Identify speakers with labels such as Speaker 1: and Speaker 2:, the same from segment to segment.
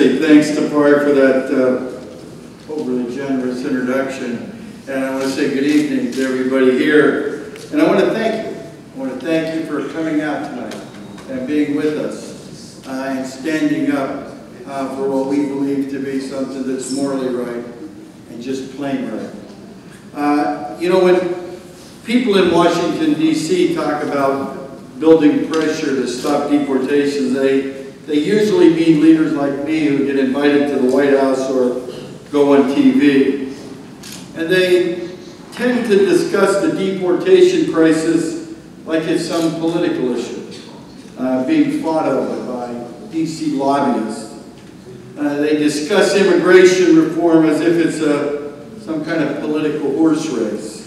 Speaker 1: say thanks to Bart for that overly generous introduction. And I want to say good evening to everybody here. And I want to thank you. I want to thank you for coming out tonight and being with us and standing up for what we believe to be something that's morally right and just plain right. You know, when people in Washington, D.C. talk about building pressure to stop deportations, they usually mean leaders like me who get invited to the White House or go on TV. And they tend to discuss the deportation crisis like it's some political issue being fought over by D.C. lobbyists. They discuss immigration reform as if it's some kind of political horse race.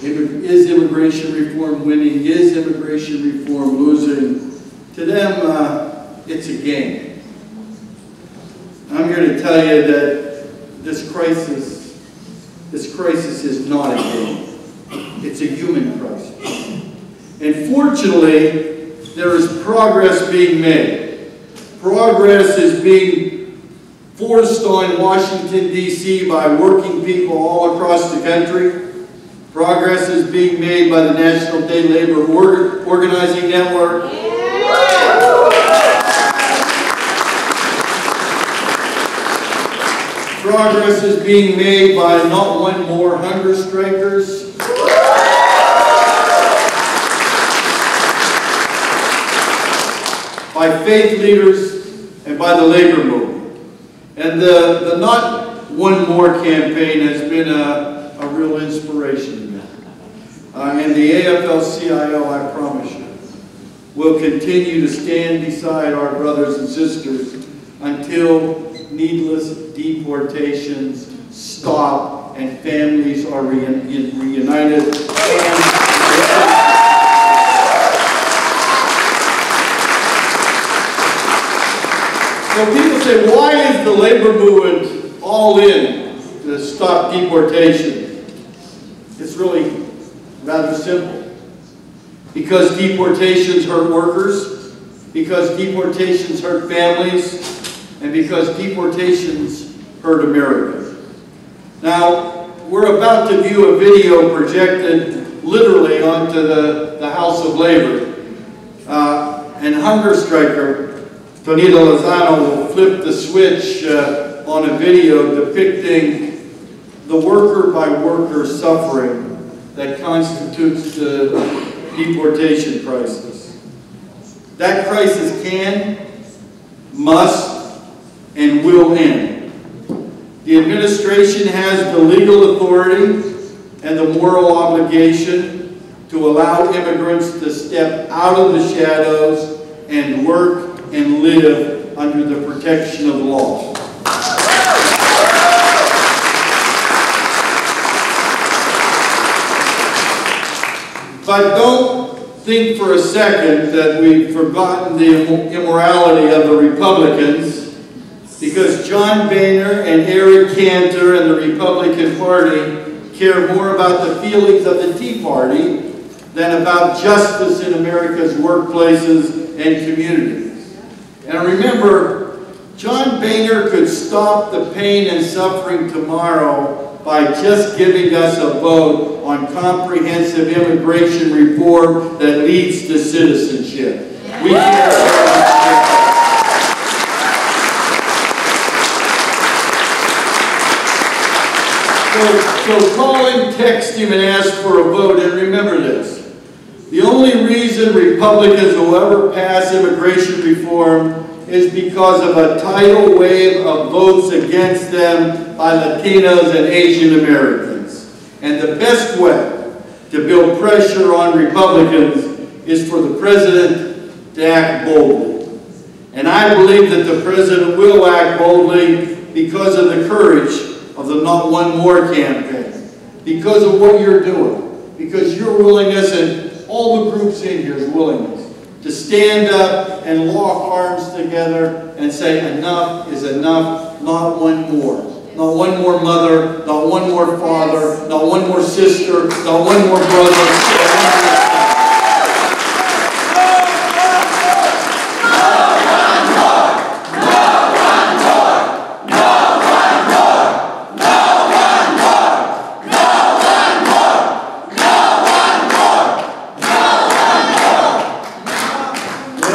Speaker 1: Is immigration reform winning? Is immigration reform losing? To them, it's a game. I'm here to tell you that this crisis is not a game. It's a human crisis. And fortunately, there is progress being made. Progress is being forced on Washington, D.C. by working people all across the country. Progress is being made by the National Day Labor Organizing Network. Progress is being made by not one more hunger strikers. By faith leaders and by the labor movement. And the Not One More campaign has been a real inspiration to me. And the AFL-CIO, I promise you, will continue to stand beside our brothers and sisters until needless deportations stop and families are reunited. So people say, why is the labor movement all in to stop deportation? It's really rather simple. Because deportations hurt workers, because deportations hurt families, and because deportations hurt America. Now, we're about to view a video projected literally onto the House of Labor. And hunger striker Tonita Lozano will flip the switch on a video depicting the worker-by-worker suffering that constitutes the deportation crisis. That crisis can, must, and will end. The administration has the legal authority and the moral obligation to allow immigrants to step out of the shadows and work and live under the protection of law. But don't think for a second that we've forgotten the immorality of the Republicans, because John Boehner and Eric Cantor and the Republican Party care more about the feelings of the Tea Party than about justice in America's workplaces and communities. And remember, John Boehner could stop the pain and suffering tomorrow by just giving us a vote on comprehensive immigration reform that leads to citizenship. We can't. So call him, text him, and ask for a vote. And remember this. The only reason Republicans will ever pass immigration reform is because of a tidal wave of votes against them by Latinos and Asian Americans. And the best way to build pressure on Republicans is for the President to act boldly. And I believe that the President will act boldly because of the courage of the Not One More campaign, because of what you're doing, because your willingness and all the groups in here's willingness to stand up and lock arms together and say enough is enough, not one more. Not one more mother, not one more father, not one more sister, not one more brother.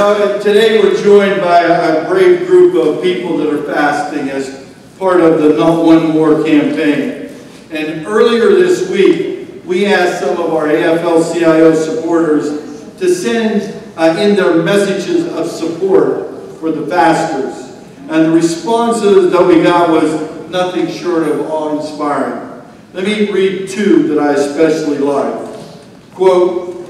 Speaker 1: Today we're joined by a brave group of people that are fasting as part of the Not One More campaign. And earlier this week, we asked some of our AFL-CIO supporters to send in their messages of support for the fasters. And the responses that we got was nothing short of awe-inspiring. Let me read two that I especially like. Quote,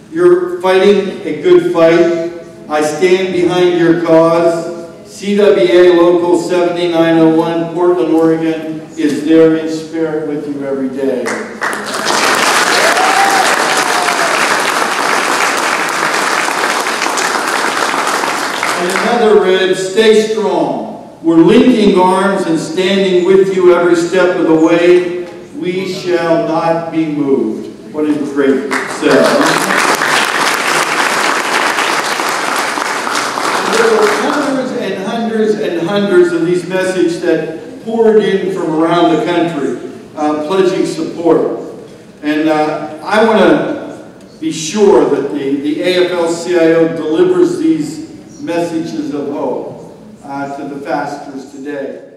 Speaker 1: "You're fighting a good fight. I stand behind your cause. CWA Local 7901, Portland, Oregon, is there in spirit with you every day." And another read, "Stay strong. We're linking arms and standing with you every step of the way. We shall not be moved." What a great set. There were hundreds and hundreds and hundreds of these messages that poured in from around the country, pledging support. And I want to be sure that the AFL-CIO delivers these messages of hope to the fasters today.